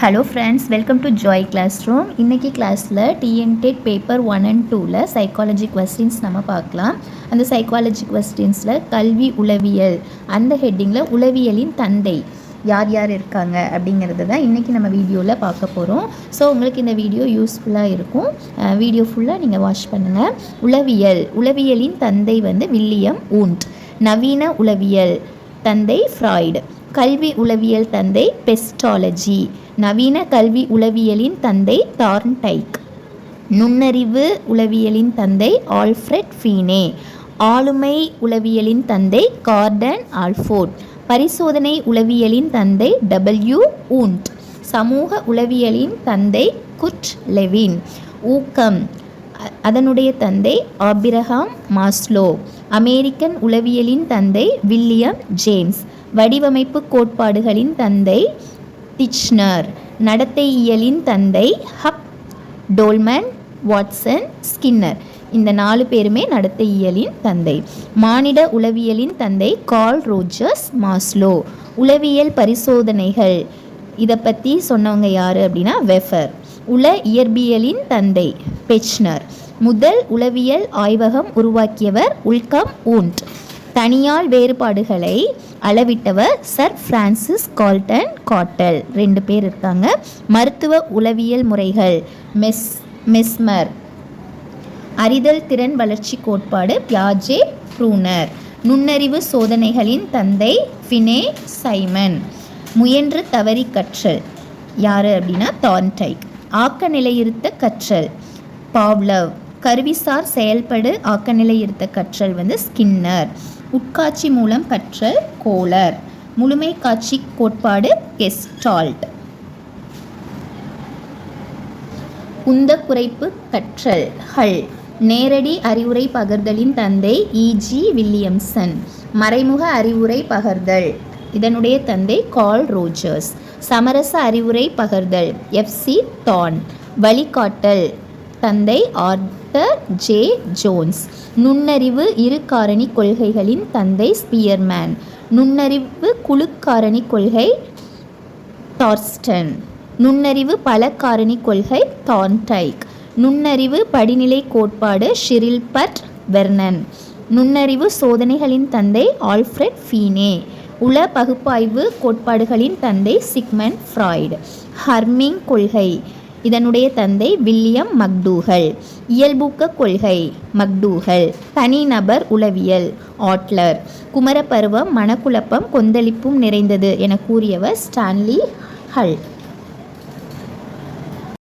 Hello friends, welcome to joy class room. இன்றைக்கி கிளாஸில் டிஎன்டெக் பேப்பர் 1 and 2ல் சைக்காலஜி கொஸ்டின்ஸ் நம்ம பார்க்கலாம். அந்த சைக்காலஜி கொஸ்டின்ஸில் கல்வி உளவியல் அந்த ஹெட்டிங்கில் உளவியலின் தந்தை யார் யார் இருக்காங்க அப்படிங்கிறது தான் இன்றைக்கி நம்ம வீடியோவில் பார்க்க போகிறோம். ஸோ உங்களுக்கு இந்த வீடியோ யூஸ்ஃபுல்லாக இருக்கும். வீடியோ ஃபுல்லாக நீங்கள் வாட்ச் பண்ணுங்கள். உளவியலின் தந்தை வந்து வில்லியம் வூண்ட். நவீன உளவியல் தந்தை ஃப்ராய்டு. கல்வி உளவியல் தந்தை பெஸ்டாலஜி. நவீன கல்வி உளவியலின் தந்தை தார்ன்டைக். நுண்ணறிவு உளவியலின் தந்தை ஆல்ஃப்ரெட் ஃபீனே. ஆளுமை உளவியலின் தந்தை கார்டன் ஆல்ஃபோர்ட். பரிசோதனை உளவியலின் தந்தை டபிள்யூ வூண்ட். சமூக உளவியலின் தந்தை குர்ட் லெவின். ஊக்கம் அதனுடைய தந்தை ஆபிரகாம் மாஸ்லோ. அமெரிக்கன் உளவியலின் தந்தை வில்லியம் ஜேம்ஸ். வடிவமைப்பு கோட்பாடுகளின் தந்தை டிச்னர். நடத்தையியலின் தந்தை ஹப், டோல்மன், வாட்சன், ஸ்கின்னர். இந்த 4 பேருமே நடத்தையியலின் தந்தை. மானிட உளவியலின் தந்தை கார்ல் ரோஜர்ஸ் மாஸ்லோ. உளவியல் பரிசோதனைகள் இதை பற்றி சொன்னவங்க யார் அப்படின்னா வெஃபர். உள இயற்பியலின் தந்தை பெச்னர். முதல் உளவியல் ஆய்வகம் உருவாக்கியவர் உல்கம் வூண்ட். தனியால் வேறுபாடுகளை அளவிட்டவர் சர் பிரான்சிஸ் கால்டன் காட்டல். 2 பேர் இருக்காங்க. மருத்துவ உளவியல் முறைகள் மெஸ்மர். அறிதல் திறன் வளர்ச்சி கோட்பாடு பியாஜே ப்ரூனர். நுண்ணறிவு சோதனைகளின் தந்தை ஃபினே சைமன். முயன்று தவறி கற்றல் யார் அப்படின்னா தார்ன்டைக். ஆக்க நிலையிருத்த கற்றல் பாவ்லவ். கருவிசார் செயல்படு ஆக்க நிலையிருத்த கற்றல் வந்து ஸ்கின்னர். உட்காட்சி மூலம் கற்றல் கோலர். முழுமை காட்சி கோட்பாடு கெஸ்டால்ட். உந்த குறைப்பு கற்றல் ஹல். நேரடி அறிவுரை பகர்தலின் தந்தை இ.ஜி. வில்லியம்சன். மறைமுக அறிவுரை பகர்தல் இதனுடைய தந்தை கார்ல் ரோஜர்ஸ். சமரச அறிவுரை பகர்தல் எஃப்.சி. தான். வழிகாட்டல் தந்தை ஆர்தர் ஜே ஜோன்ஸ். நுண்ணறிவு இரு காரணி கொள்கைகளின் தந்தை ஸ்பியர்மேன். நுண்ணறிவு குழு காரணி கொள்கை டார்ஸ்டன். நுண்ணறிவு பல காரணி கொள்கை தார்ன்டைக். நுண்ணறிவு படிநிலை கோட்பாடு ஷிரில்பர்ட் வெர்னன். நுண்ணறிவு சோதனைகளின் தந்தை ஆல்ஃப்ரெட் ஃபீனே. உள பகுப்பாய்வு கோட்பாடுகளின் தந்தை சிக்மண்ட் ஃப்ராய்டு. ஹர்மிங் கொள்கை இதனுடைய தந்தை வில்லியம் மக்டூகல். இயல்பூக்க கொள்கை மக்டூகல். தனிநபர் உளவியல் ஆட்லர். குமரப்பருவம் மனக்குழப்பம் கொந்தளிப்பும் நிறைந்தது என கூறியவர் ஸ்டான்லி ஹல்.